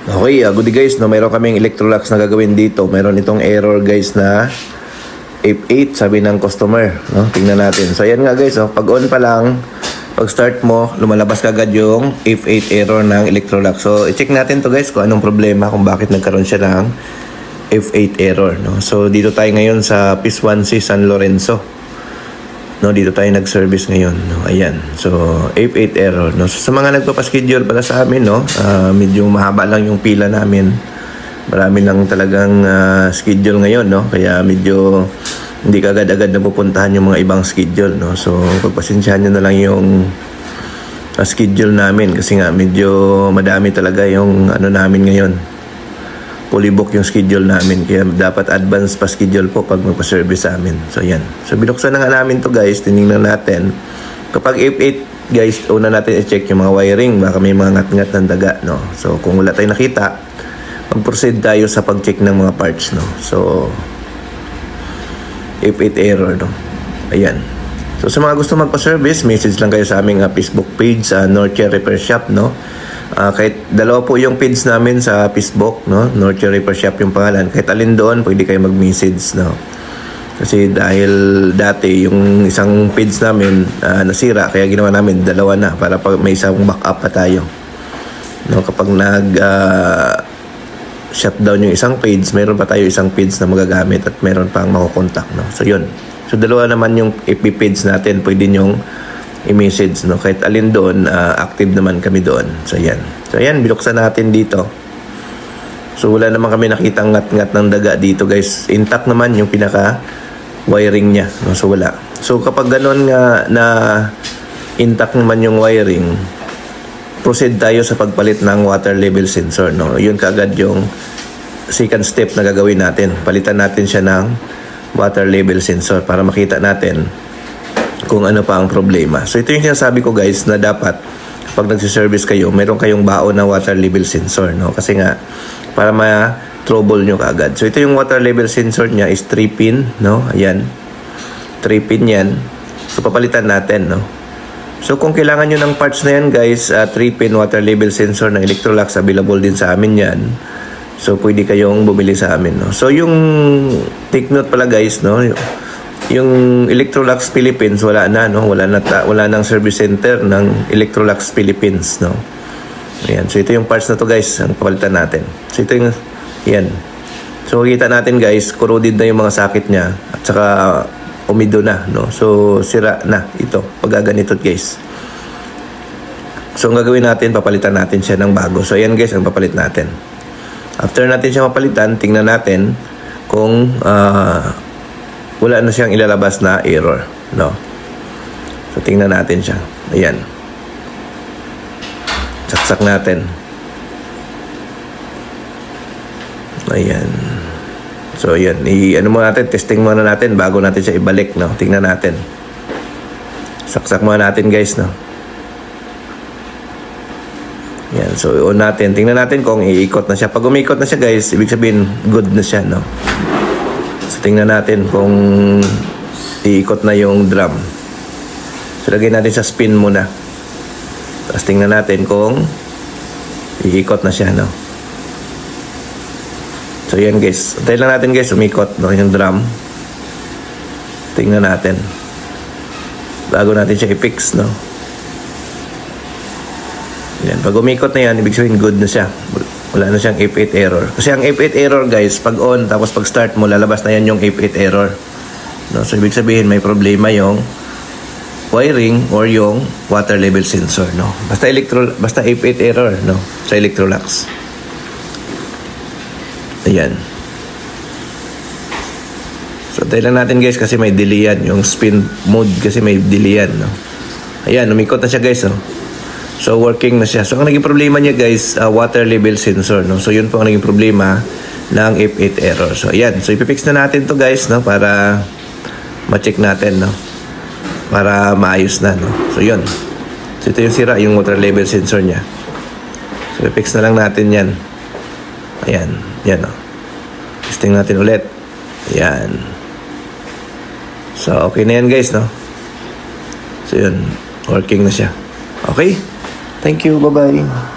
Okay, good guys, no, meron kaming Electrolux na gagawin dito. Meron itong error guys na F8 sabi ng customer, no? Tingnan natin. So ayan nga guys, pag on pa lang, pag start mo, lumalabas kagad yung F8 error ng Electrolux. So i-check natin to guys kung anong problema, kung bakit nagkaroon siya ng F8 error, no? So dito tayo ngayon sa PIS1C San Lorenzo. No, dito tayo nag-service ngayon, no? Ayan. So, F8 error, no? So, sa mga nagpapaschedule pala sa amin, no? Medyo mahaba lang yung pila namin. Marami lang talagang schedule ngayon, no? Kaya medyo hindi kagad-agad na pupuntahan yung mga ibang schedule, no? So, pagpasensyahan nyo na lang yung schedule namin kasi nga medyo madami talaga yung ano namin ngayon. Fully book yung schedule namin, kaya dapat advance pa schedule po pag magpa-service sa amin. So yan. So binuksan na nga namin to guys, tinignan natin. Kapag F8 guys, una natin i-check yung mga wiring, baka may mga ngat-ngat ng daga, no? So kung wala tayong nakita, mag-proceed tayo sa pag-check ng mga parts, no? So F8 error, no? Ayan. So sa mga gusto magpa-service, message lang kayo sa aming Facebook page sa Northshire Repair Shop, no? Kahit dalawa po yung page namin sa Facebook, no? Northshire Repair Shop yung pangalan. Kahit alin doon, pwede kayo mag-message, no? Kasi dahil dati yung isang page namin nasira, kaya ginawa namin dalawa na para may isang backup pa tayo. No, kapag shutdown yung isang page, meron pa tayo isang page na magagamit at meron pang makukontak, no? So yun. So dalawa naman yung FB page natin, pwede nyong i-message, no? Kahit alin doon, active naman kami doon. So yan. So yan, binuksan natin dito. So wala naman kami nakitang ngat-ngat ng daga dito guys. Intact naman yung pinaka wiring niya, no? So wala. So kapag ganoon nga na intact naman yung wiring, proceed tayo sa pagpalit ng water level sensor, no? Yun kaagad yung second step na gagawin natin. Palitan natin siya ng water level sensor para makita natin kung ano pa ang problema. So ito yung sinasabi ko guys na dapat pag nagsiservice kayo, meron kayong baon na water level sensor, no? Kasi nga para ma-trouble nyo kaagad. So ito yung water level sensor niya is 3 pin, no? Ayan. 3 pin yan. So papalitan natin, no? So kung kailangan nyo ng parts na yan guys, 3 pin water level sensor ng Electrolux, available din sa amin yan. So pwede kayong bumili sa amin, no? So yung take note pala guys, no? Yung Electrolux Philippines wala na, no? Wala nang service center ng Electrolux Philippines, no? Ayan. So ito yung parts na to guys, ang papalitan natin. So ito yung yan. So kita natin guys, corroded na yung mga socket niya at saka umido na, no? So sira na ito pag ganito guys. So ang gagawin natin, papalitan natin siya ng bago. So ayan guys, ang papalit natin. After natin siya mapalitan, tingnan natin kung wala na siyang ilalabas na error, no? So tingnan natin siya. Ayan. Saksak natin. Ayan. So ayan, ano muna natin, testing muna natin bago natin siya ibalik, no? Tingnan natin. Saksak muna natin guys, no? Ayan, so on natin. Tingnan natin kung iikot na siya. Pag umikot na siya guys, ibig sabihin good na siya, no? So tingnan natin kung iikot na yung drum. So lagyan natin sa spin muna. Tapos tingnan natin kung iikot na siya, no? So yan guys, antayin lang natin guys, umikot, no, yung drum. Tingnan natin bago natin siya i-fix, no? Yan, pag umikot na yan, ibig sabihin good na siya. Wala na siyang F8 error. Kasi ang F8 error guys, pag on tapos pag start mo, lalabas na yan yung F8 error, no? So ibig sabihin may problema yung wiring or yung water level sensor, no? Basta F8 error, no, sa Electrolux. Ayan. So tayo lang natin guys kasi may delay yan. Yung spin mode kasi may delay yan, no? Ayan, umikot na siya guys, no? So working na siya. So ang naging problema niya guys, water level sensor, no? So yun po ang naging problema ng F8 error. So ayan, so ipipix na natin to guys, no, para ma-check natin, no, para maayos na, no. So yun. So ito yung sira, yung water level sensor niya. So ipipix na lang natin yan. Ayan, yan, no. Testing natin ulit. Ayan. So okay na yan guys, no. So yun, working na siya. Okay? Thank you. Bye-bye.